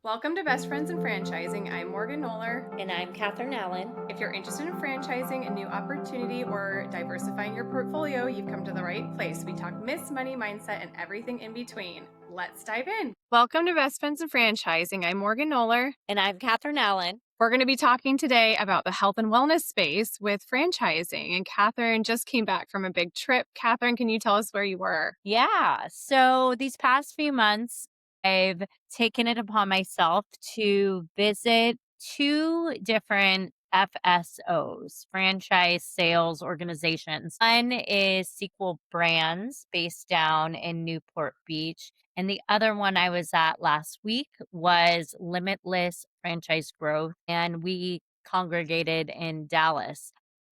Welcome to Best Friends in Franchising. I'm Morgan Knoller. And I'm Catherine Allen. If you're interested in franchising a new opportunity or diversifying your portfolio, you've come to the right place. We talk money, mindset, and everything in between. Let's dive in. Welcome to Best Friends in Franchising. I'm Morgan Knoller. And I'm Catherine Allen. We're going to be talking today about the health and wellness space with franchising. And Catherine just came back from a big trip. Catherine, can you tell us where you were? Yeah. So these past few months, I've taken it upon myself to visit two different FSOs, franchise sales organizations. One is Sequel Brands based down in Newport Beach. And the other one I was at last week was Limitless Franchise Growth. And we congregated in Dallas.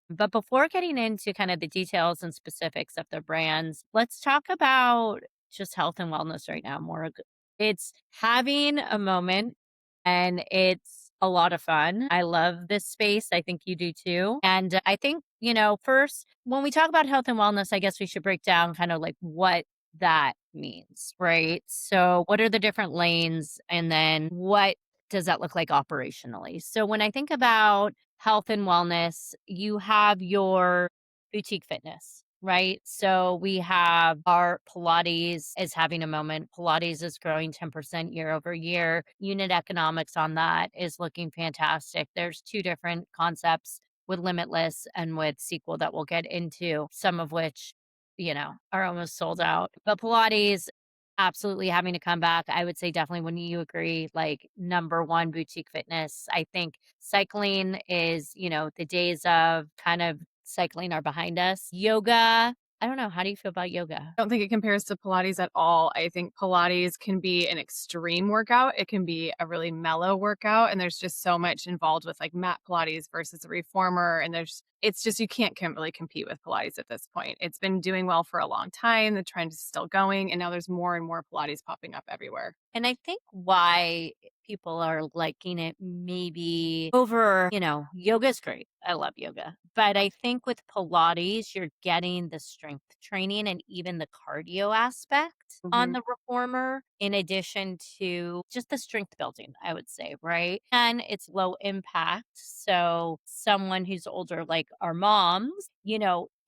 But before getting into kind of the details and specifics of the brands, let's talk about just health and wellness right now, Morg. It's having a moment and it's a lot of fun. I love this space. I think you do too. And I think, first, when we talk about health and wellness, I guess we should break down kind of like what that means, right? So, what are the different lanes? And then what does that look like operationally? So, when I think about health and wellness, you have your boutique fitness, right? So we have our Pilates is having a moment. Pilates is growing 10% year over year. Unit economics on that is looking fantastic. There's two different concepts with Limitless and with Sequel that we'll get into, some of which, are almost sold out. But Pilates absolutely having to come back. I would say definitely when you agree, like number one boutique fitness. I think cycling is, the days of kind of cycling are behind us. Yoga, I don't know. How do you feel about yoga? I don't think it compares to Pilates at all. I think Pilates can be an extreme workout. It can be a really mellow workout. And there's just so much involved with like mat Pilates versus a reformer. And it's just, you can't really compete with Pilates at this point. It's been doing well for a long time. The trend is still going. And now there's more and more Pilates popping up everywhere. And I think why people are liking it maybe over, yoga's great. I love yoga. But I think with Pilates, you're getting the strength training and even the cardio aspect on the reformer, in addition to just the strength building, I would say, right? And it's low impact. So someone who's older, like our moms,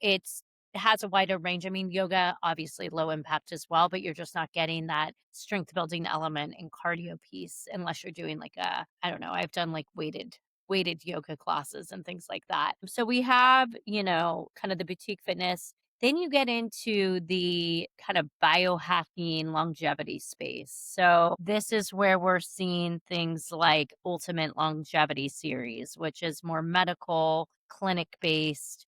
it's has a wider range. I mean, yoga, obviously low impact as well, but you're just not getting that strength building element and cardio piece unless you're doing like I don't know, I've done like weighted yoga classes and things like that. So we have, kind of the boutique fitness. Then you get into the kind of biohacking longevity space. So this is where we're seeing things like Ultimate Longevity Series, which is more medical, clinic based.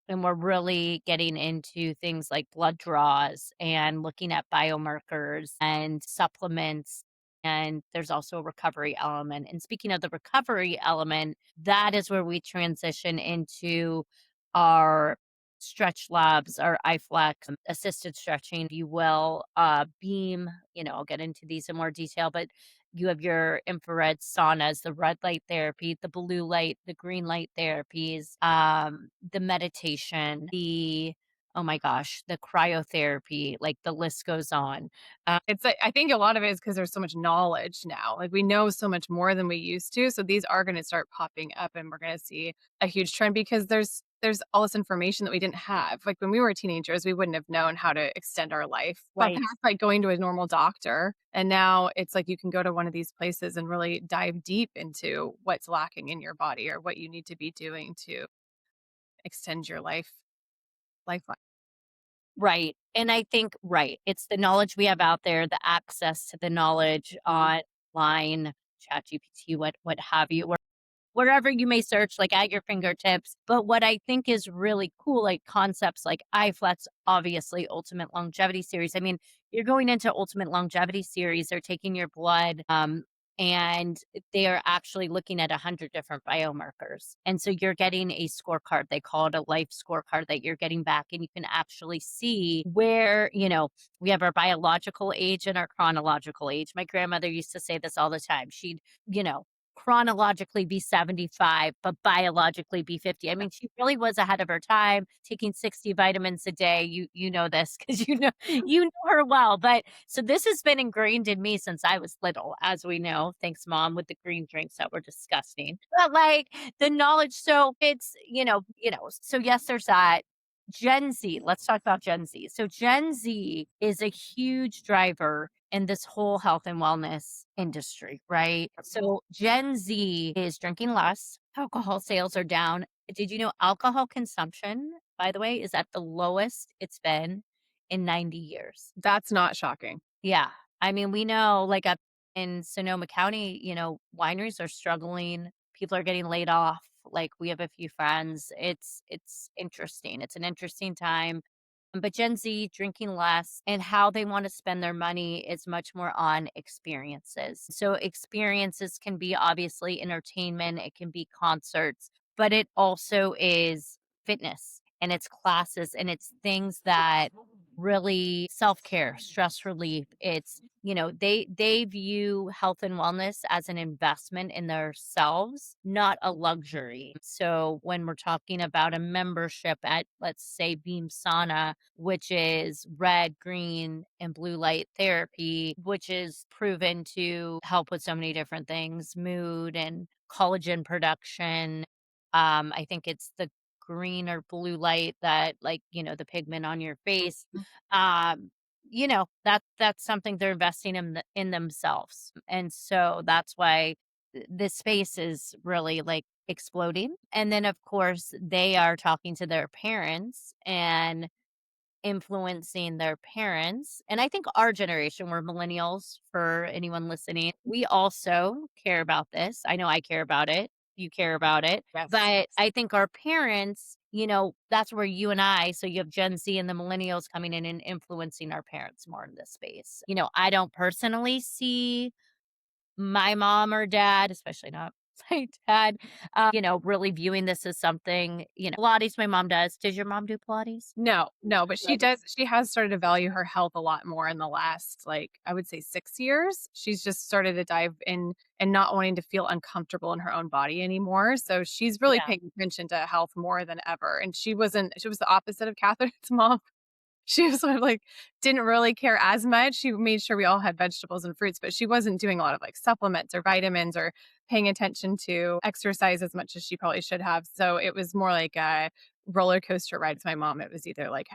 And we're really getting into things like blood draws and looking at biomarkers and supplements. And there's also a recovery element. And speaking of the recovery element, that is where we transition into our stretch labs, our iFlex, assisted stretching, if you will, beam. I'll get into these in more detail, but you have your infrared saunas, the red light therapy, the blue light, the green light therapies, the meditation, oh my gosh, the cryotherapy, like the list goes on. It's like, I think a lot of it is because there's so much knowledge now. Like we know so much more than we used to. So these are going to start popping up and we're going to see a huge trend because there's all this information that we didn't have. Like when we were teenagers, we wouldn't have known how to extend our life. Right. Past like going to a normal doctor. And now it's like you can go to one of these places and really dive deep into what's lacking in your body or what you need to be doing to extend your lifeline. Right. And I think, right, it's the knowledge we have out there, the access to the knowledge online, ChatGPT, what have you, wherever you may search, like at your fingertips. But what I think is really cool, like concepts like iFlex, obviously Ultimate Longevity Series. I mean, you're going into Ultimate Longevity Series, they're taking your blood, and they are actually looking at 100 different biomarkers. And so you're getting a scorecard. They call it a life scorecard that you're getting back. And you can actually see where, we have our biological age and our chronological age. My grandmother used to say this all the time. She'd, chronologically be 75, but biologically be 50. I mean, she really was ahead of her time, taking 60 vitamins a day. You know this because you know her well. But so this has been ingrained in me since I was little, as we know. Thanks, mom, with the green drinks that were disgusting. But like the knowledge, so it's so yes, there's that. Gen Z, let's talk about Gen Z. So, Gen Z is a huge driver in this whole health and wellness industry, right? So, Gen Z is drinking less, alcohol sales are down. Did you know alcohol consumption, by the way, is at the lowest it's been in 90 years? That's not shocking. Yeah. I mean, we know like up in Sonoma County, wineries are struggling. People are getting laid off. Like we have a few friends. It's interesting. It's an interesting time. But Gen Z drinking less and how they want to spend their money is much more on experiences. So experiences can be obviously entertainment, it can be concerts, but it also is fitness and it's classes and it's things that really self-care, stress relief. It's, they view health and wellness as an investment in themselves, not a luxury. So when we're talking about a membership at, let's say, Beam Sauna, which is red, green, and blue light therapy, which is proven to help with so many different things, mood and collagen production. I think it's the green or blue light that like, the pigment on your face. Um, that's something they're investing in themselves. And so that's why this space is really like exploding. And then of course they are talking to their parents and influencing their parents. And I think our generation, we're millennials for anyone listening. We also care about this. I know I care about it. You care about it. Yes. But I think our parents, that's where you and I, so you have Gen Z and the millennials coming in and influencing our parents more in this space. I don't personally see my mom or dad, especially not my dad, really viewing this as something, Pilates, my mom does. Does your mom do Pilates? No, no, but Right. she has started to value her health a lot more in the last, like, I would say 6 years. She's just started to dive in and not wanting to feel uncomfortable in her own body anymore, so she's really Yeah. paying attention to health more than ever, and she was the opposite of Catherine's mom. She was sort of like didn't really care as much. She made sure we all had vegetables and fruits, but she wasn't doing a lot of like supplements or vitamins or paying attention to exercise as much as she probably should have. So it was more like a roller coaster ride with my mom. It was either like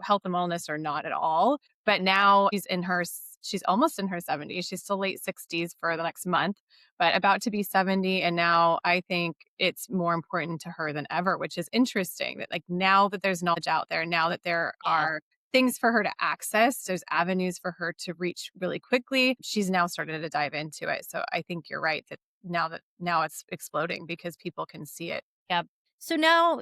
health and wellness or not at all. But now she's almost in her 70s. She's still late 60s for the next month, but about to be 70. And now I think it's more important to her than ever, which is interesting that like now that there's knowledge out there, now that there Yeah. are things for her to access, there's avenues for her to reach really quickly. She's now started to dive into it. So I think you're right that now it's exploding because people can see it. Yep. So now,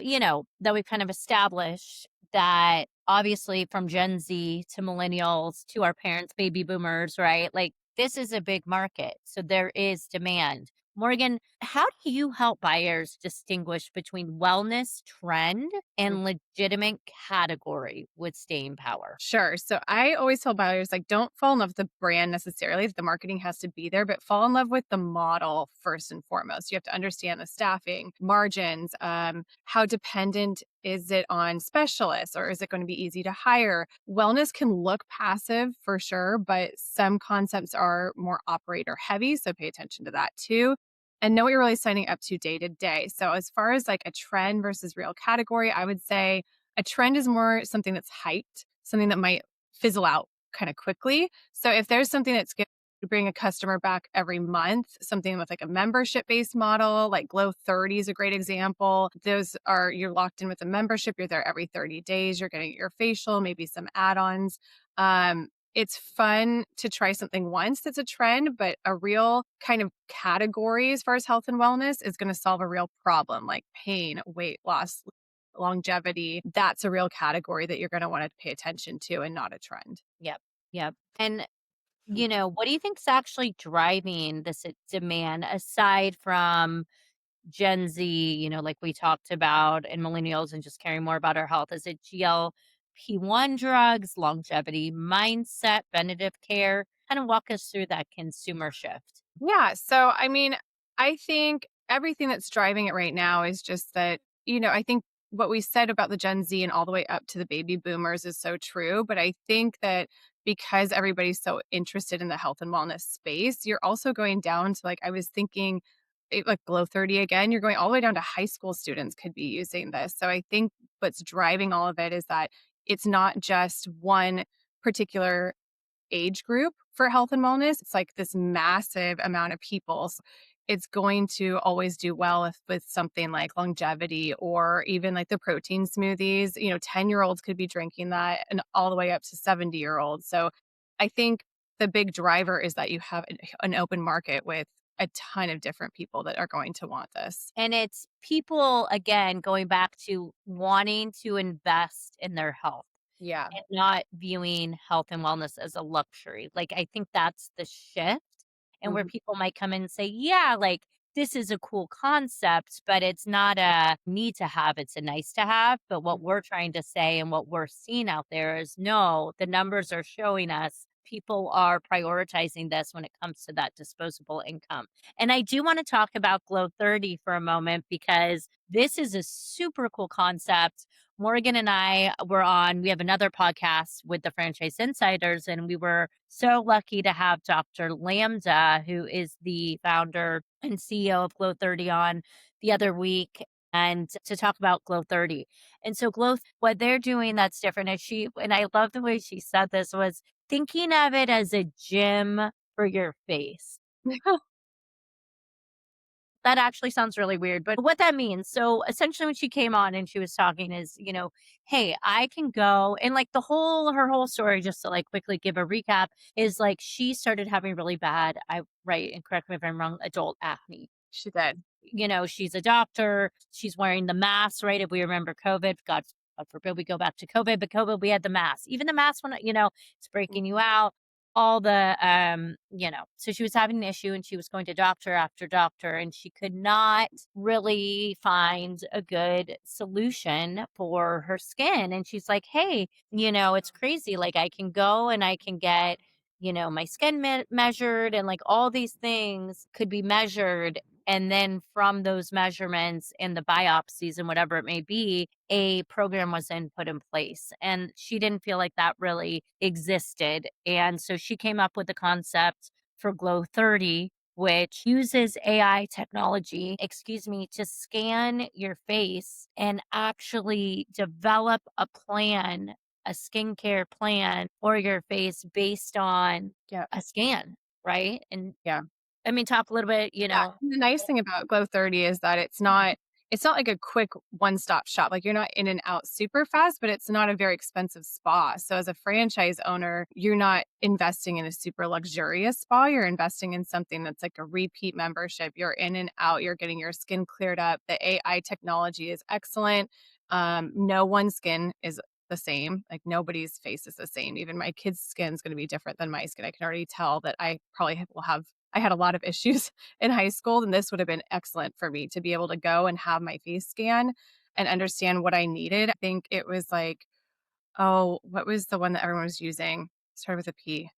that we've kind of established that obviously from Gen Z to millennials to our parents, baby boomers, right? Like this is a big market. So there is demand. Morgan, how do you help buyers distinguish between wellness trend and legitimate category with staying power? Sure. So I always tell buyers like don't fall in love with the brand necessarily. The marketing has to be there, but fall in love with the model first and foremost. You have to understand the staffing, margins, how dependent is it on specialists or is it going to be easy to hire? Wellness can look passive for sure, but some concepts are more operator heavy. So pay attention to that too. And know what you're really signing up to day. So as far as like a trend versus real category, I would say a trend is more something that's hyped, something that might fizzle out kind of quickly. So if there's something that's going to bring a customer back every month, something with like a membership based model, like Glow 30 is a great example. Those are, you're locked in with a membership, you're there every 30 days, you're getting your facial, maybe some add ons. It's fun to try something once that's a trend, but a real kind of category as far as health and wellness is going to solve a real problem like pain, weight loss, longevity. That's a real category that you're going to want to pay attention to and not a trend. Yep. Yep. And what do you think's actually driving this demand aside from Gen Z, like we talked about, and millennials and just caring more about our health? Is it GLP-1 drugs, longevity, mindset, preventative care? Kind of walk us through that consumer shift. Yeah. So, I mean, I think everything that's driving it right now is just that, I think what we said about the Gen Z and all the way up to the baby boomers is so true. But I think that because everybody's so interested in the health and wellness space, you're also going down to like, I was thinking, like Glow 30 again, you're going all the way down to high school students could be using this. So I think what's driving all of it is that it's not just one particular age group for health and wellness. It's like this massive amount of people. So it's going to always do well with something like longevity or even like the protein smoothies. 10-year-olds could be drinking that and all the way up to 70-year-olds. So I think the big driver is that you have an open market with a ton of different people that are going to want this. And it's people, again, going back to wanting to invest in their health Yeah. and not viewing health and wellness as a luxury. Like, I think that's the shift, and where Mhm. people might come in and say, "Yeah, like, this is a cool concept, but it's not a need to have, it's a nice to have." But what we're trying to say and what we're seeing out there is, no, the numbers are showing us people are prioritizing this when it comes to that disposable income. And I do wanna talk about Glow 30 for a moment because this is a super cool concept. Morgan and I we have another podcast with the Franchise Insiders, and we were so lucky to have Dr. Lambda, who is the founder and CEO of Glow 30 on the other week and to talk about Glow 30. And so what they're doing that's different is and I love the way she said this was thinking of it as a gym for your face. That actually sounds really weird, but what that means, so essentially when she came on and she was talking is, "Hey, I can go," and like her whole story, just to like quickly give a recap, is like she started having really bad, right, and correct me if I'm wrong, adult acne. She did. She's a doctor. She's wearing the mask, right? If we remember COVID, God forbid we go back to COVID, but COVID, we had the mask. Even the mask when, it's breaking you out, all the, so she was having an issue and she was going to doctor after doctor and she could not really find a good solution for her skin. And she's like, hey, it's crazy. Like I can go and I can get, my skin measured and like all these things could be measured and then from those measurements and the biopsies and whatever it may be, a program was then put in place. And she didn't feel like that really existed. And so she came up with the concept for Glow 30, which uses AI technology, to scan your face and actually develop a skincare plan for your face based on Yeah. a scan, right? And Yeah. I mean, talk a little bit, Yeah, and the nice thing about Glow 30 is that it's not like a quick one-stop shop, like, you're not in and out super fast, but it's not a very expensive spa, so as a franchise owner, you're not investing in a super luxurious spa, you're investing in something that's like a repeat membership, you're in and out, you're getting your skin cleared up, the AI technology is excellent, no one skin is the same, like, nobody's face is the same, even my kid's skin is gonna be different than my skin, I can already tell that I probably will have I had a lot of issues in high school, and this would have been excellent for me to be able to go and have my face scan and understand what I needed. I think it was like, oh, what was the one that everyone was using? Started with a P.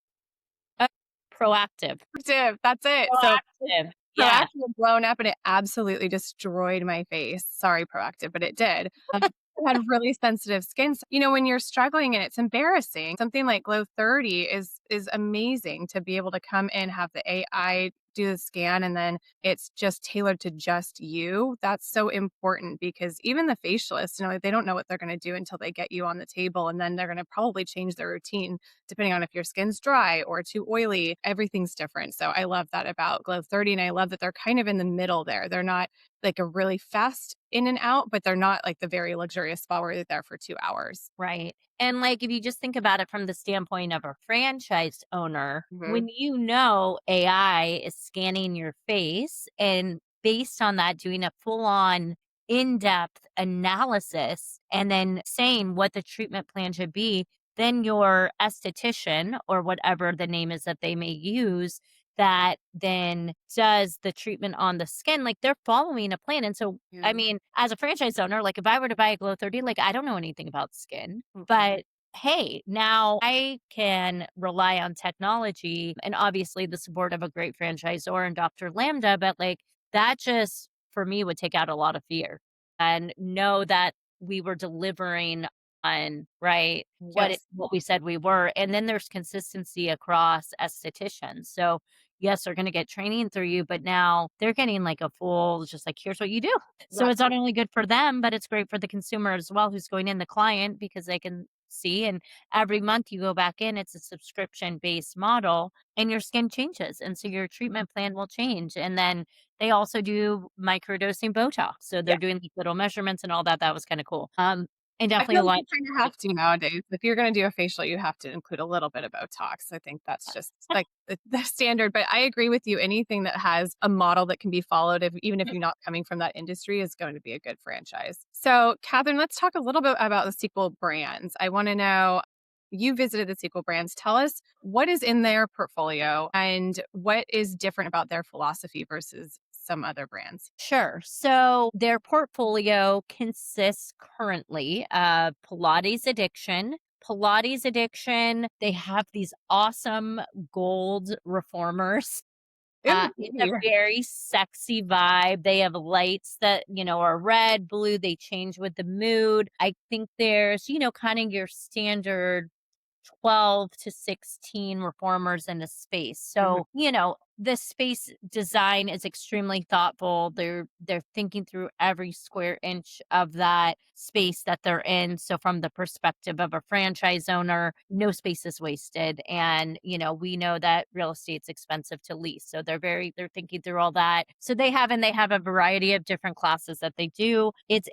uh, proactive. Proactive, that's it. So Proactive. Proactive Yeah. had blown up and it absolutely destroyed my face. Sorry, Proactive, but it did. I had really sensitive skin. So, when you're struggling and it's embarrassing, something like Glow 30 is amazing to be able to come in, have the AI do the scan, and then it's just tailored to just you. That's so important because even the facialists, they don't know what they're going to do until they get you on the table. And then they're going to probably change their routine depending on if your skin's dry or too oily. Everything's different. So I love that about Glow 30. And I love that they're kind of in the middle there. They're not like a really fast in and out, but they're not like the very luxurious spa where you're there for 2 hours. Right. And like if you just think about it from the standpoint of a franchise owner, Mhm. when AI is scanning your face and based on that doing a full on in-depth analysis and then saying what the treatment plan should be, then your esthetician or whatever the name is that they may use that then does the treatment on the skin, like they're following a plan. And so I Yeah. mean, as a franchise owner, like if I were to buy a Glow 30, like I don't know anything about skin, Mm-mm. but hey, now I can rely on technology and obviously the support of a great franchisor and Dr. Lambda, but like That just, for me, would take out a lot of fear and know that we were delivering on, right, Yes. what we said we were, and then there's consistency across estheticians. So, yes, they're gonna get training through you, but now they're getting, like, a full just like, "Here's what you do." So, Yep. it's not only good for them, but it's great for the consumer as well who's going in, the client, because they can see, and every month you go back in, it's a subscription-based model, and your skin changes, and so your treatment plan will change, and then they also do microdosing Botox, so they're Yeah. doing, like, little measurements and all that. That was kinda cool. And I definitely feel a like lot. you kinda have to nowadays. If you're gonna do a facial, you have to include a little bit of Botox. I think that's just, like, the standard, but I agree with you. Anything that has a model that can be followed, if even if you're not coming from that industry, is going to be a good franchise. So, Catherine, let's talk a little bit about the sequel brands. I wanna know, you visited the sequel brands. Tell us what is in their portfolio and what is different about their philosophy versus some other brands? Sure. So their portfolio consists currently of Pilates Addiction, they have these awesome gold reformers. Ooh, It's a yeah. very sexy vibe. They have lights that, are red, blue, they change with the mood. I think there's, kind of your standard 12 to 16 reformers in a space. Mhm. So, the space design is extremely thoughtful. They're thinking through every square inch of that space that they're in. So from the perspective of a franchise owner, no space is wasted. And, we know that real estate's expensive to lease. So they're thinking through all that. So they have a variety of different classes that they do. This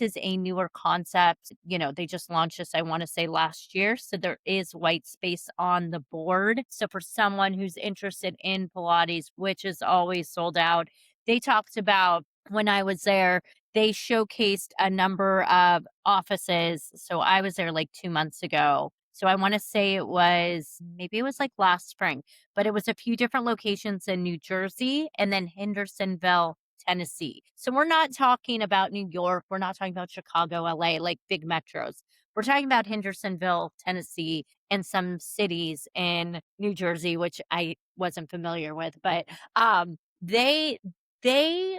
is a newer concept. They just launched this, I want to say last year. So there is white space on the board. So for someone who's interested in Pilates, which is always sold out, they talked about, when I was there, they showcased a number of offices. So I was there like 2 months ago. So I want to say maybe it was like last spring, but it was a few different locations in New Jersey and then Hendersonville, Tennessee. So we're not talking about New York. We're not talking about Chicago, LA, like big metros. We're talking about Hendersonville, Tennessee, and some cities in New Jersey, which I wasn't familiar with. But they they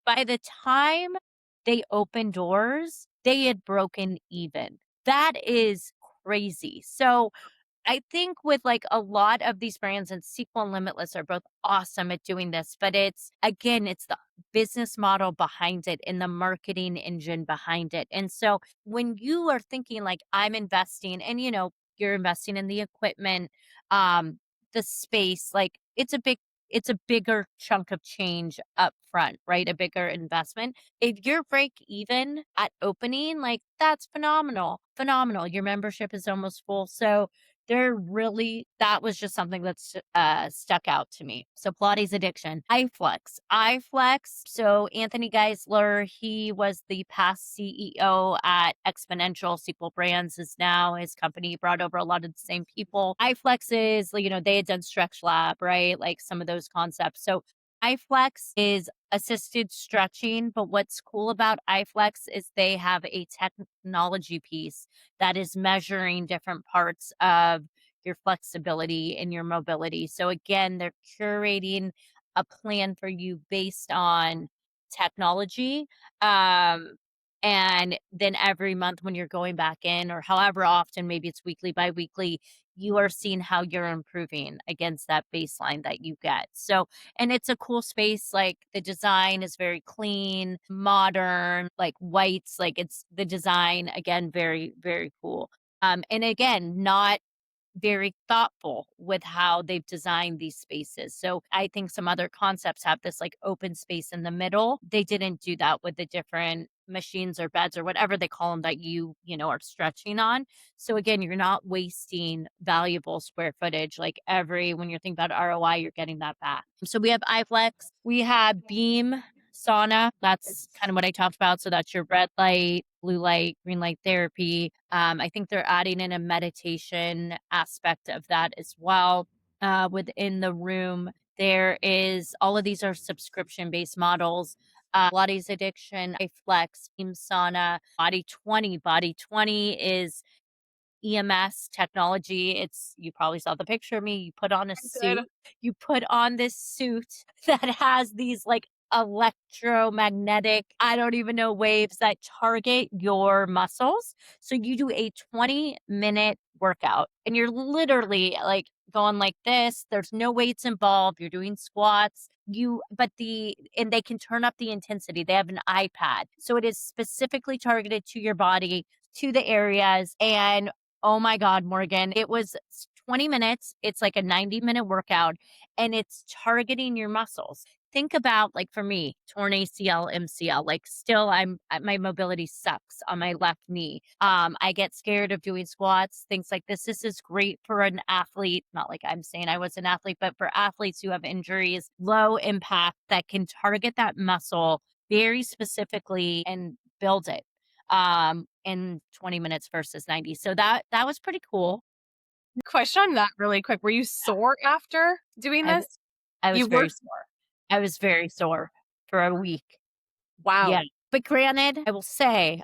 by the time they opened doors, they had broken even. That is crazy. So I think with like a lot of these brands, and Sequel and Limitless are both awesome at doing this, but it's the business model behind it and the marketing engine behind it. And so when you are thinking like, I'm investing, and you're investing in the equipment, um, the space, like it's a bigger chunk of change up front, right? A bigger investment. If you're break even at opening, like that's phenomenal. Phenomenal. Your membership is almost full. So that was just something that's stuck out to me. So Pilates addiction, iFlex. So Anthony Geisler, he was the past CEO at Exponential. Sequel Brands is now his company. He brought over a lot of the same people. iFlex is, they had done Stretch Lab, right? Like some of those concepts. So iFlex is assisted stretching, but what's cool about iFlex is they have a technology piece that is measuring different parts of your flexibility and your mobility. So again, they're curating a plan for you based on technology. Um, and then every month when you're going back in, or however often, maybe it's weekly, bi-weekly, you are seeing how you're improving against that baseline that you get. So, and it's a cool space. Like the design is very clean, modern, like whites, like it's the design, again, very, very cool. And again, not very thoughtful with how they've designed these spaces. So I think some other concepts have this like open space in the middle. They didn't do that with the different machines or beds or whatever they call them that are stretching on. So again, you're not wasting valuable square footage. Like when you're thinking about ROI, you're getting that back. So we have iFlex, we have Beam sauna. That's kind of what I talked about. So that's your red light, blue light, green light therapy. I think they're adding in a meditation aspect of that as well within the room. There is all of these are subscription based models. Pilates addiction, iFlex, Beam sauna, Body 20. Body 20 is EMS technology. It's you probably saw the picture of me. You put on a I did. suit. You put on this suit that has these like electromagnetic, I don't even know, waves that target your muscles. So you do a 20-minute workout and you're literally like going like this. There's no weights involved. You're doing squats. And they can turn up the intensity. They have an iPad. So it is specifically targeted to your body, to the areas. And oh my God, Morgan, it was 20 minutes. It's like a 90-minute workout and it's targeting your muscles. Think about, like, for me, torn ACL, MCL, like, still my mobility sucks on my left knee. I get scared of doing squats, things like this. This is great for an athlete, not like I'm saying I was an athlete, but for athletes who have injuries, low impact that can target that muscle very specifically and build it, in 20 minutes versus 90. So that was pretty cool. Question on that really quick. Were you sore after doing I this? w I was You were? very sore. I was very sore for a week. Yeah, Wow. but granted, I will say,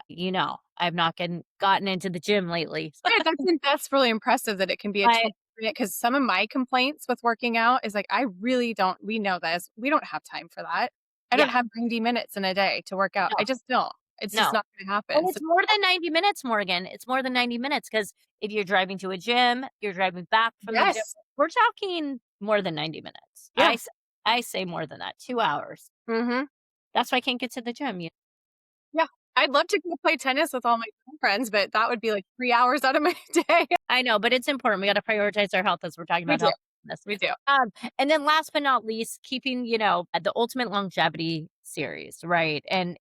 I've not gotten into the gym lately, Yeah, that's really impressive that it can be a but 20-minute, 'cause some of my complaints with working out is, like, I really don't we know this, we don't have time for that. I don't yeah, have 90 minutes in a day to work out. no, I just don't. It's just no, not gonna and happen, so it's more than 90 minutes, Morgan. It's more than 90 minutes because if you're driving to a gym, you're driving back from the gym, yes. we're talking more than 90 minutes. Yeah. I say more than that, 2 hours. Mhm. That's why I can't get to the gym. Yeah. I'd love to go play tennis with all my friends, but that would be, like, 3 hours out of my day. I know, but it's important. We gotta prioritize our health as we're talking We about do. health and We do. and then last but not least, keeping, the Ultimate Longevity series, right? And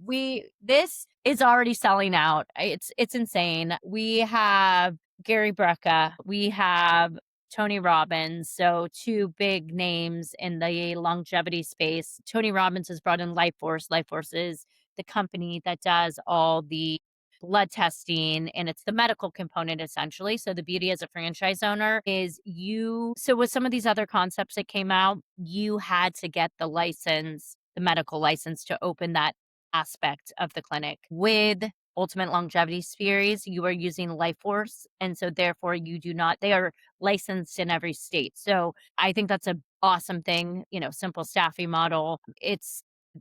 we this is already selling out. It's insane. We have Gary Brecka, we have Tony Robbins, so 2 big names in the longevity space. Tony Robbins has brought in Life Force. Life Force is the company that does all the blood testing and it's the medical component essentially. So the beauty as a franchise owner is so with some of these other concepts that came out, you had to get the license, the medical license to open that aspect of the clinic. With Ultimate Longevity Series, you are using Life Force. And so therefore you do not, they are licensed in every state. So I think that's a awesome thing, simple staffing model.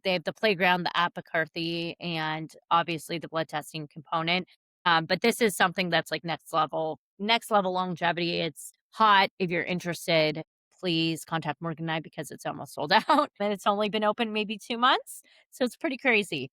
They have the playground, the app McCarthy, and obviously the blood testing component. But this is something that's like next level longevity. It's hot. If you're interested, please contact Morgan and I because it's almost sold out and it's only been open maybe 2 months. So it's pretty crazy.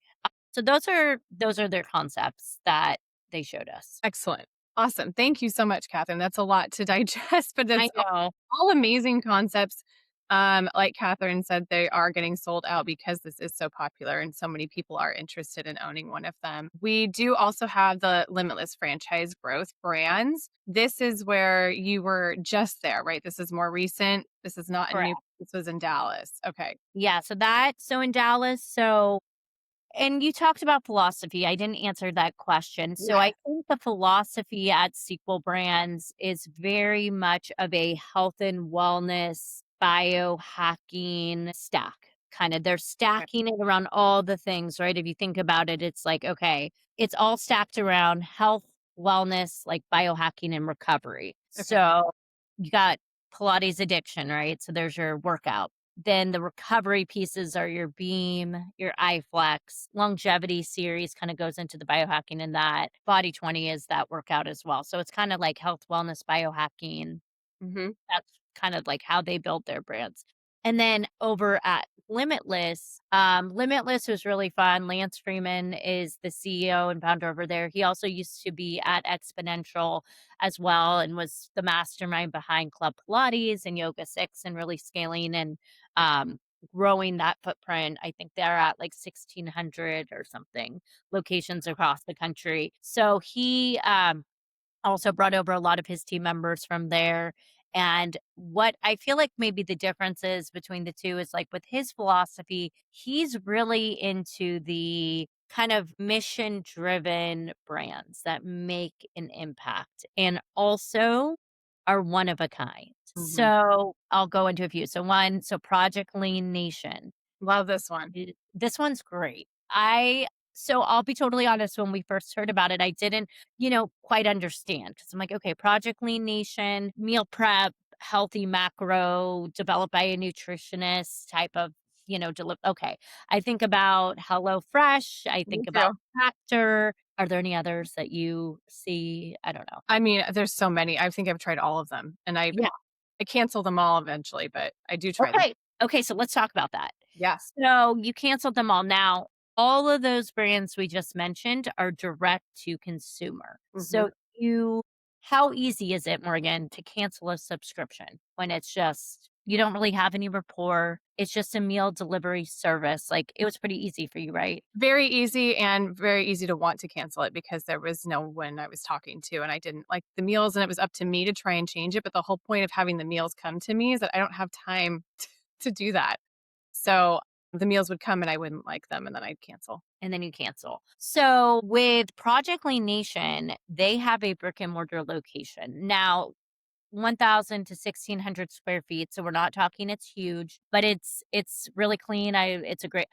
So those are their concepts that they showed us. Excellent. Awesome. Thank you so much, Catherine. That's a lot to digest, but I it's know. all amazing concepts. Like Catherine said, they are getting sold out because this is so popular and so many people are interested in owning one of them. We do also have the Limitless Franchise Growth brands. This is where you were just there, right? This is more recent. This is not a new, Correct. this was in Dallas. Okay. Yeah. So in Dallas, and you talked about philosophy. I didn't answer that question. So Yeah. I think the philosophy at Sequel Brands is very much of a health and wellness biohacking stack. Kind of they're Okay. stacking it around all the things, right? If you think about it, it's like, okay, it's all stacked around health, wellness, like biohacking and recovery. Okay. So you got Pilates addiction, right? So there's your workout. Then the recovery pieces are your beam, your iFlex, longevity series kind of goes into the biohacking and that. Body 20 is that workout as well. So it's kind of like health, wellness, biohacking. Hmm. That's kind of like how they build their brands. And then over at Limitless, Limitless was really fun. Lance Freeman is the CEO and founder over there. He also used to be at Exponential as well and was the mastermind behind Club Pilates and Yoga Six and really scaling and um, growing that footprint. I think they're at like 1,600 or something locations across the country. So he also brought over a lot of his team members from there. And what I feel like maybe the difference is between the two is like with his philosophy, he's really into the kind of mission driven brands that make an impact and also are one of a kind. Hmm. So I'll go into a few. So Project Lean Nation. Love this one. This one's great. I So I'll be totally honest, when we first heard about it, I didn't, quite understand because I'm like, okay, Project Lean Nation, meal prep, healthy macro, developed by a nutritionist type of, okay. I think about Hello Fresh. I Me think about too. Factor. Are there any others that you see? I don't know. I mean, there's so many. I think I've tried all of them, and Yeah. I cancel them all eventually, but I do try them. Okay. Okay, so let's talk about that. Yeah. So you canceled them all. Now, all of those brands we just mentioned are direct to consumer. Mhm. So how easy is it, Morgan, to cancel a subscription when it's just you don't really have any rapport? It's just a meal delivery service. Like it was pretty easy for you, right? Very easy and very easy to want to cancel it because there was no one I was talking to, and I didn't like the meals, and it was up to me to try and change it, but the whole point of having the meals come to me is that I don't have time to do that. So, the meals would come and I wouldn't like them, and then I'd cancel. And then you cancel. So with Project Lean Nation, they have a brick and mortar location. Now, 1,000 to 1,600 square feet, so we're not talking it's huge, but it's really clean. I It's a great,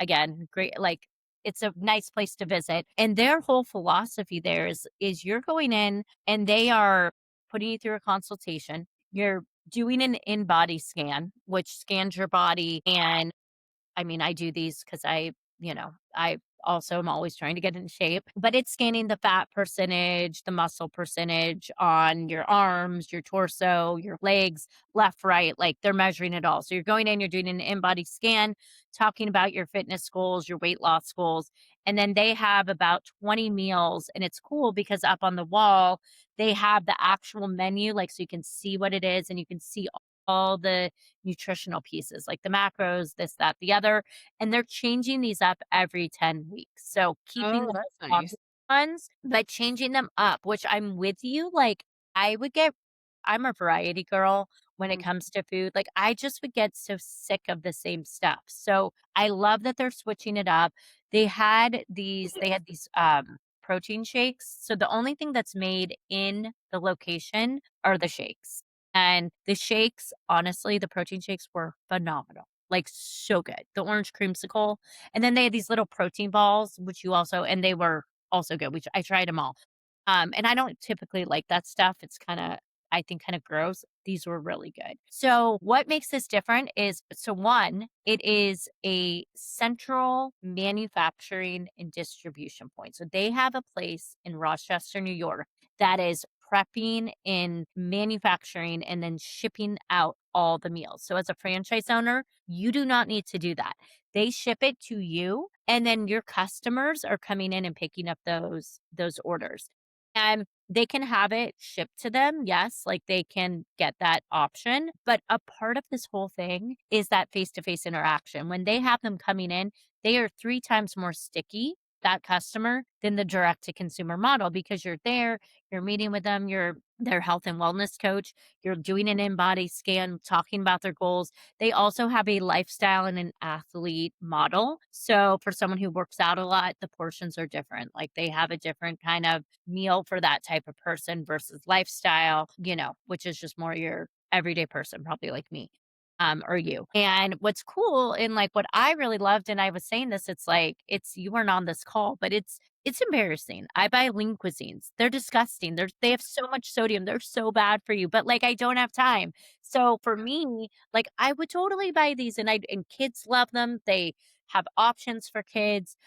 like, it's a nice place to visit, and their whole philosophy there is you're going in, and they are putting you through a consultation. You're doing an in-body scan, which scans your body, and I mean, I do these because I also am always trying to get in shape, but it's scanning the fat percentage, the muscle percentage on your arms, your torso, your legs, left, right, like they're measuring it all. So you're going in, you're doing an in-body scan, talking about your fitness goals, your weight loss goals, and then they have about 20 meals, and it's cool because up on the wall, they have the actual menu, like, so you can see what it is and you can see all the nutritional pieces, like the macros, this, that, the other, and they're changing these up every 10 weeks. So keeping Oh, the that's nice. popular ones, but changing them up, which I'm with you. Like I would get I'm a variety girl when it Mhm. comes to food. Like I just would get so sick of the same stuff. So I love that they're switching it up. They had these protein shakes. So the only thing that's made in the location are the shakes. And the shakes, honestly, the protein shakes were phenomenal, like, so good. The orange creamsicle, and then they had these little protein balls, which you also and they were also good, which I tried them all. And I don't typically like that stuff. It's kinda I think kinda gross. These were really good. So, what makes this different is so 1, it is a central manufacturing and distribution point. So, they have a place in Rochester, New York that is prepping and manufacturing and then shipping out all the meals. So as a franchise owner, you do not need to do that. They ship it to you and then your customers are coming in and picking up those orders. And they can have it shipped to them. Yes, like they can get that option, but a part of this whole thing is that face-to-face interaction. When they have them coming in, they are 3 times more sticky, that customer, than the direct to consumer model because you're there, you're meeting with them, you're their health and wellness coach, you're doing an in-body scan, talking about their goals. They also have a lifestyle and an athlete model. So for someone who works out a lot, the portions are different. Like they have a different kind of meal for that type of person versus lifestyle, which is just more your everyday person, probably like me. Or you. And what's cool and like what I really loved, and I was saying this, it's like it's you weren't on this call, but it's embarrassing. I buy lean cuisines. They're disgusting. They have so much sodium. They're so bad for you, but, like, I don't have time. So, for me, like, I would totally buy these, and kids love them. They have options for kids.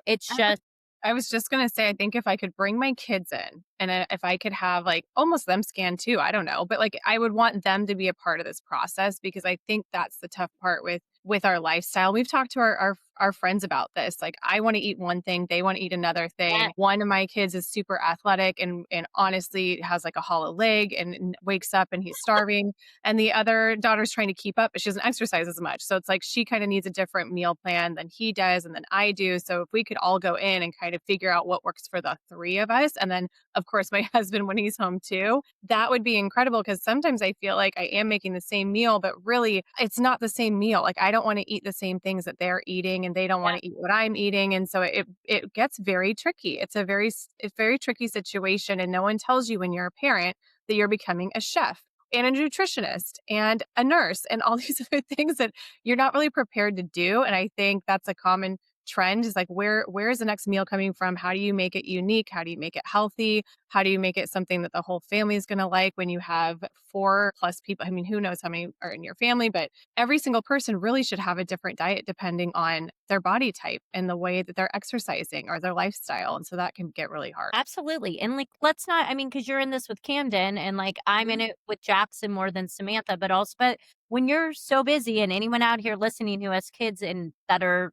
It's I just I was just gonna say, I think if I could bring my kids in and, if I could have, like, almost them scan too, I don't know, but, like, I would want them to be a part of this process because I think that's the tough part with our lifestyle. We've talked to our friends about this, like, I wanna eat one thing, they wanna eat another yeah, thing. One of my kids is super athletic and honestly has, like, a hollow leg and wakes up and he's starving, and the other daughter's trying to keep up, but she doesn't exercise as much, so it's like she kinda needs a different meal plan than he does and than I do, so if we could all go in and kind of figure out what works for the 3 of us, and then, of course, my husband when he's home too, that would be incredible because sometimes I feel like I am making the same meal, but really it's not the same meal, like, I don't wanna eat the same things that they're eating, and they don't yeah, wanna eat what I'm eating, and so it gets very tricky. It's very tricky situation, and no one tells you when you're a parent that you're becoming a chef and a nutritionist and a nurse and all these other things that you're not really prepared to do. And I think that's a common trend is like where is the next meal coming from? How do you make it unique? How do you make it healthy? How do you make it something that the whole family is going to like when you have 4 plus people? I mean, who knows how many are in your family, but every single person really should have a different diet depending on their body type and the way that they're exercising or their lifestyle. And so that can get really hard. Absolutely. And like, let's not, I mean, because you're in this with Camden and like I'm in Mhm. it with Jackson more than Samantha, but also, but when you're so busy and anyone out here listening who has kids and that are,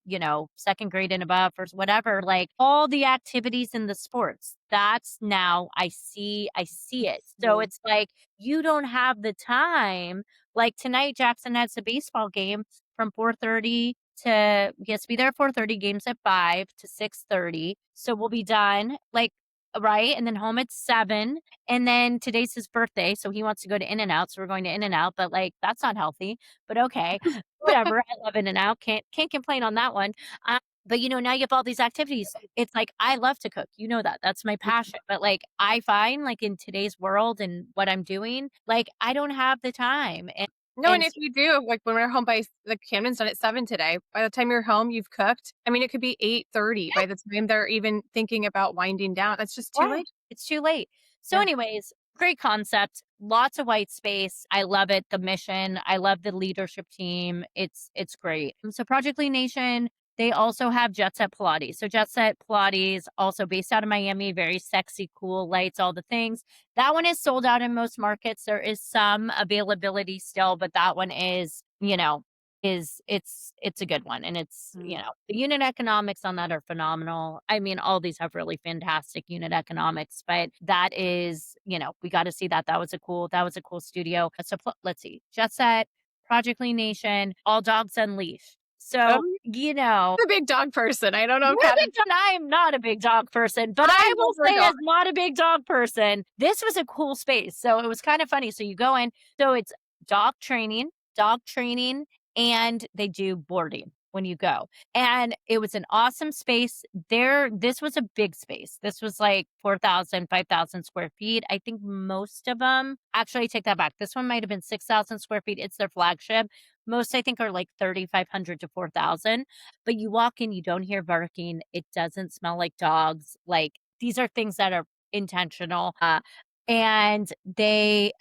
second grade and above or whatever, like all the activities in the sports, that's now I see it. So Mhm. it's like you don't have the time. Like tonight, Jackson has a baseball game from 4:30 to he has to be there at 4:30, games at 5 to 6:30. So we'll be done like right, and then home at 7, and then today's his birthday, so he wants to go to In-N-Out, so we're going to In-N-Out, but, like, that's not healthy, but okay, whatever, I love In-N-Out, can't complain on that one, but, now you have all these activities. It's like, I love to cook, you know that, that's my passion, but, like, I find, like, in today's world and what I'm doing, like, I don't have the time, and No, and and if you do, like when we're home by the Camden's done at 7 today, by the time you're home, you've cooked. I mean, it could be 8:30 by the time they're even thinking about winding down. That's just too right. late. It's too late. So Yeah. anyways, great concept, lots of white space. I love it, the mission. I love the leadership team. It's great. So Project Lead Nation, they also have Jet Set Pilates. So Jet Set Pilates, also based out of Miami, very sexy, cool lights, all the things. That one is sold out in most markets. There is some availability still, but that one it's a good one, and Mm. the unit economics on that are phenomenal. I mean, all these have really fantastic unit economics, but that is, we got to see that. That was a cool studio. So let's see, Jet Set, Project Lean Nation, All Dogs Unleashed. Oh, So, I'm a big dog person. I don't know you're if a that big dog. I'm not a big dog person, but I I will love our say, dog. as not a big dog person, this was a cool space. So it was kind of funny. So you go in, so it's dog training, and they do boarding when you go. And it was an awesome space. This was a big space. This was like 4,000, 5,000 square feet. I think most of them, actually, I take that back. This one might have been 6,000 square feet. It's their flagship. Most, I think, are like 3,500 to 4,000. But you walk in, you don't hear barking, it doesn't smell like dogs, like, these are things that are intentional, and they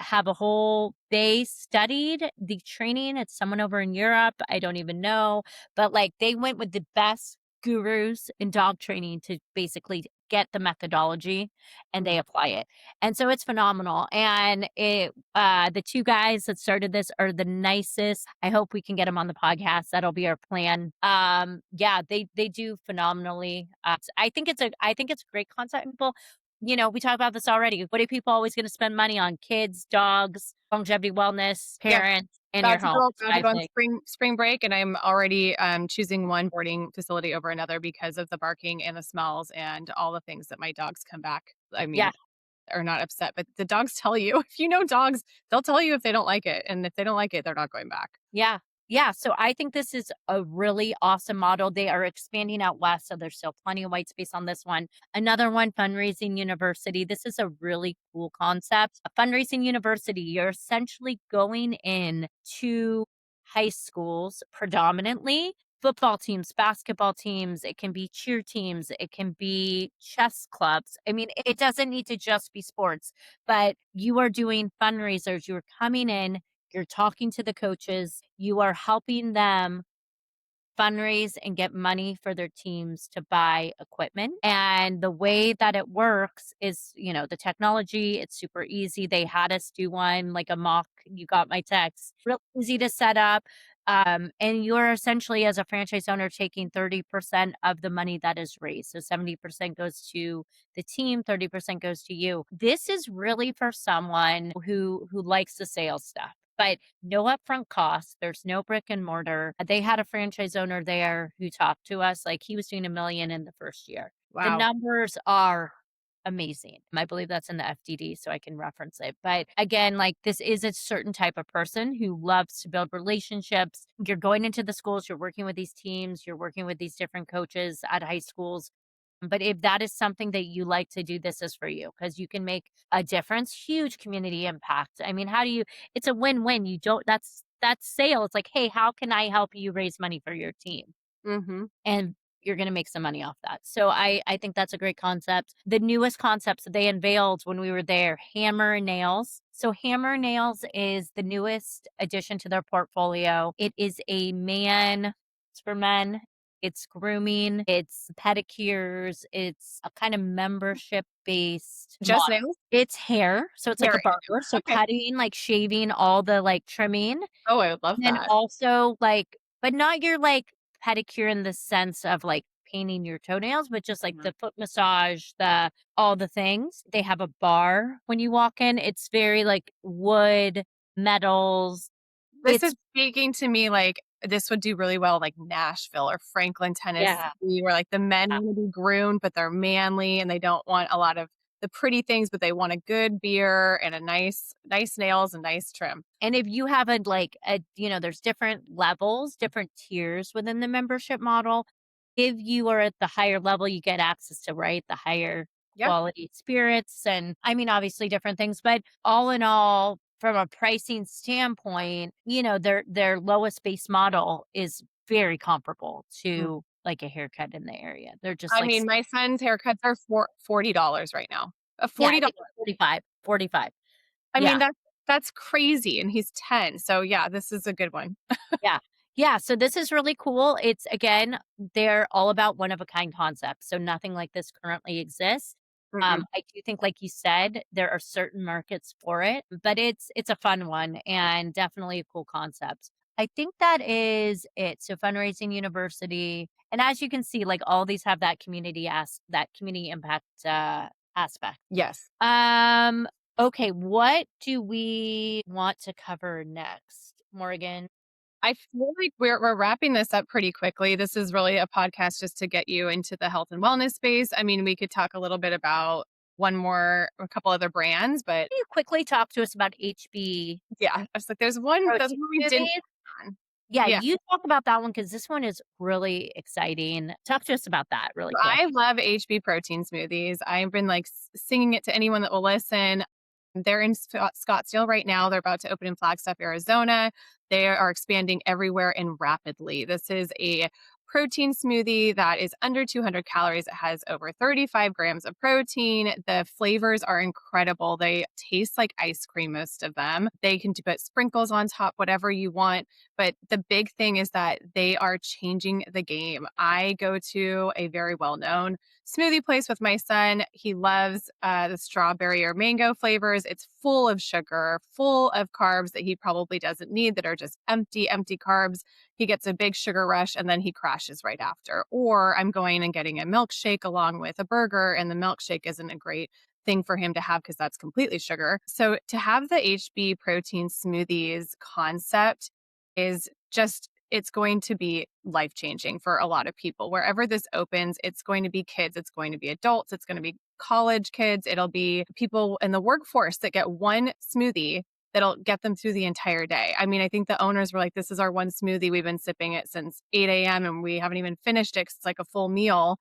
studied the training, it's someone over in Europe, I don't even know, but, like, they went with the best gurus in dog training to basically get the methodology, and they Mm. apply it, and so it's phenomenal, and the 2 guys that started this are the nicest. I hope we can get them on the podcast. That'll be our plan. Yeah, they do phenomenally. I think it's a great concept. People, we talked about this already. What are people always going to spend money on? Kids, dogs, longevity, wellness, Yeah. parents, and your home. It's About to 5 go on things. spring break, and I'm already choosing one boarding facility over another because of the barking and the smells and all the things that my dogs come back. I Yeah. mean, are not upset, but the dogs tell you. If you know dogs, they'll tell you if they don't like it, and if they don't like it, they're not going back. Yeah. Yeah. So I think this is a really awesome model. They are expanding out west. So there's still plenty of white space on this one. Another one, fundraising university. This is a really cool concept. A fundraising university, you're essentially going in to high schools predominantly. Football teams, basketball teams, it can be cheer teams, it can be chess clubs. I mean, it doesn't need to just be sports, but you are doing fundraisers. You're coming in, you're talking to the coaches, you are helping them fundraise and get money for their teams to buy equipment. And the way that it works is, the technology, it's super easy. They had us do one like a mock, you got my text, real easy to set up. And you're essentially, as a franchise owner, taking 30% of the money that is raised. So 70% goes to the team, 30% goes to you. This is really for someone who likes the sales stuff. But no upfront costs. There's no brick and mortar. They had a franchise owner there who talked to us, like he was doing 1 million in the first year. The Wow. numbers are amazing. I believe that's in the FDD, so I can reference it. But again, like this is a certain type of person who loves to build relationships. You're going into the schools, you're working with these teams, you're working with these different coaches at high schools. But if that is something that you like to do, this is for you because you can make a difference, huge community impact. I mean, it's a win-win. You don't, that's sale. It's like, hey, how can I help you raise money for your team? Mhm. And you're going to make some money off that. So I think that's a great concept. The newest concepts that they unveiled when we were there, hammer and nails. So hammer nails is the newest addition to their portfolio. It is a man, it's for men. It's grooming, it's pedicures, it's a kind of membership based Just model. nails? It's hair, so it's like a Hair. barber, so Okay. cutting, like shaving, all the like trimming, Oh, I would love and then that. also like, but not your like pedicure in the sense of like painting your toenails, but just like Mhm. the foot massage, the all the things. They have a bar when you walk in. It's very like wood, metals. This is It's speaking to me like this would do really well like Nashville or Franklin, Tennessee, yeah. where like the men want to be groomed, but they're manly and they don't want a lot of the pretty things, but they want a good beer and a nice nails and nice trim. And if you have there's different levels, different tiers within the membership model. If you are at the higher level, you get access to, right, the higher Yeah. quality spirits and I mean, obviously different things, but all in all, from a pricing standpoint, their lowest base model is very comparable Mm. to like a haircut in the area. They're just I like, mean, my son's haircuts are $40 right now. A yeah, I think $40. it's 45, 45. I Yeah. mean, that's crazy, and he's 10, so yeah, this is a good one. Yeah. Yeah, so this is really cool. It's again, they're all about one of a kind concepts. So nothing like this currently exists. Mm-mm. I do think, like you said, there are certain markets for it, but it's a fun one and definitely a cool concept. I think that is it. So fundraising university, and as you can see, like all these have that community impact aspect. Yes. Um, okay, what do we want to cover next, Morgan? I feel like we're wrapping this up pretty quickly. This is really a podcast just to get you into the health and wellness space. I mean, we could talk a little bit about a couple other brands, but You quickly talk to us about HB yeah, I was like, there's protein one we didn't smoothies. on. Yeah, Yeah. you talk about that one because this one is really exciting. Talk to us about that really quick. I love HB protein smoothies. I've been like singing it to anyone that will listen. They're in Scottsdale right now. They're about to open in Flagstaff, Arizona. They are expanding everywhere and rapidly. This is a protein smoothie that is under 200 calories. It has over 35 grams of protein. The flavors are incredible. They taste like ice cream, most of them. They can put sprinkles on top, whatever you want. But the big thing is that they are changing the game. I go to a very well known smoothie place with my son. He loves the strawberry or mango flavors. It's full of sugar, full of carbs that he probably doesn't need, that are just empty carbs. He gets a big sugar rush and then he crashes right after. Or I'm going and getting a milkshake along with a burger, and the milkshake isn't a great thing for him to have because that's completely sugar. So to have the HB protein smoothies concept is just it's going to be life changing for a lot of people. Wherever this opens, it's going to be kids, it's going to be adults, it's going to be college kids, it'll be people in the workforce that get one smoothie that'll get them through the entire day. I mean, I think the owners were like, this is our one smoothie. We've been sipping it since 8 a.m. and we haven't even finished it 'cause it's like a full meal.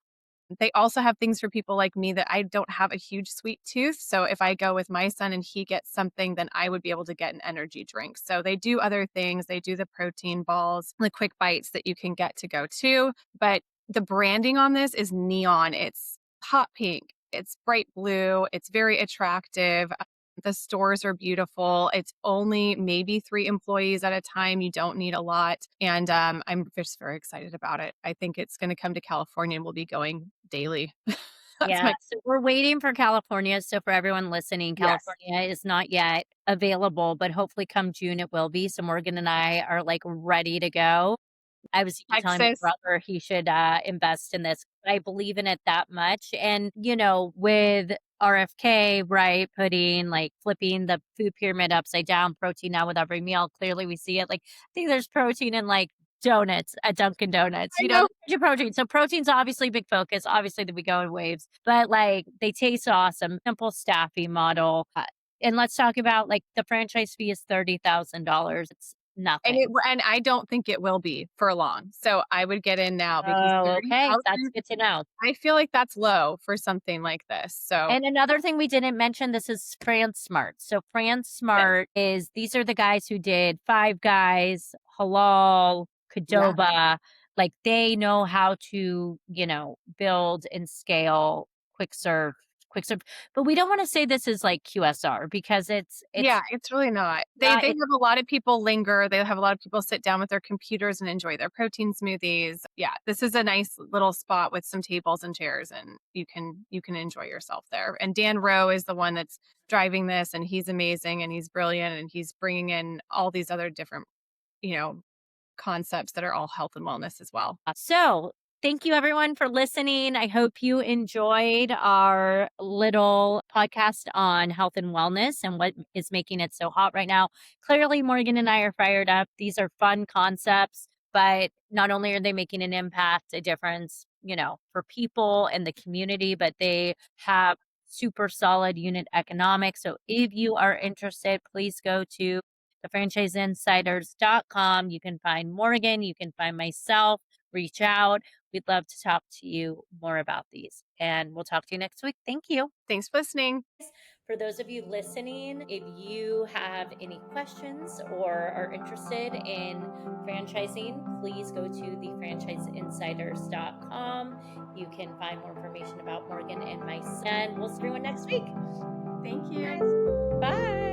They also have things for people like me that I don't have a huge sweet tooth. So if I go with my son and he gets something, then I would be able to get an energy drink. So they do other things. They do the protein balls, the quick bites that you can get to go too. But the branding on this is neon. It's hot pink. It's bright blue. It's very attractive. The stores are beautiful. It's only maybe 3 employees at a time. You don't need a lot. And I'm just very excited about it. I think it's going to come to California and we'll be going daily. That's Yeah, my, so we're waiting for California. So for everyone listening, yes. California is not yet available, but hopefully come June it will be. So Morgan and I are like ready to go. I was even telling my Texas. brother he should invest in this. I believe in it that much. And, with RFK, right, putting like flipping the food pyramid upside down, protein now with every meal. Clearly we see it. Like, I think there's protein in like donuts at Dunkin' Donuts, I know. there's your protein. So protein's obviously a big focus. Obviously that we go in waves, but like they taste awesome. Simple staffing model. And let's talk about like the franchise fee is $30,000. It's And nothing. and I don't think it will be for long. So I would get in now because Oh, okay. That's 30,000, good to know. I feel like that's low for something like this. So And another thing we didn't mention, this is France Smart. So France yes. Smart these are the guys who did Five Guys, Halal, Yeah. Qdoba. Like, they know how to, build and scale quick serve, but we don't wanna say this is like QSR because Yeah, it's it's really not. not They it's have a lot of people linger, they have a lot of people sit down with their computers and enjoy their protein smoothies. Yeah, this is a nice little spot with some tables and chairs, and you can enjoy yourself there. And Dan Rowe is the one that's driving this, and he's amazing, and he's brilliant, and he's bringing in all these other different, you know, concepts that are all health and wellness as well. So, thank you everyone for listening. I hope you enjoyed our little podcast on health and wellness and what is making it so hot right now. Clearly, Morgan and I are fired up. These are fun concepts, but not only are they making an impact, a difference, for people and the community, but they have super solid unit economics. So, if you are interested, please go to thefranchiseinsiders.com. You can find Morgan, you can find myself, reach out. We'd love to talk to you more about these. And we'll talk to you next week. Thank you. Thanks for listening. For those of you listening, if you have any questions or are interested in franchising, please go to thefranchiseinsiders.com. You can find more information about Morgan and my son. We'll see everyone next week. Thank you. Bye.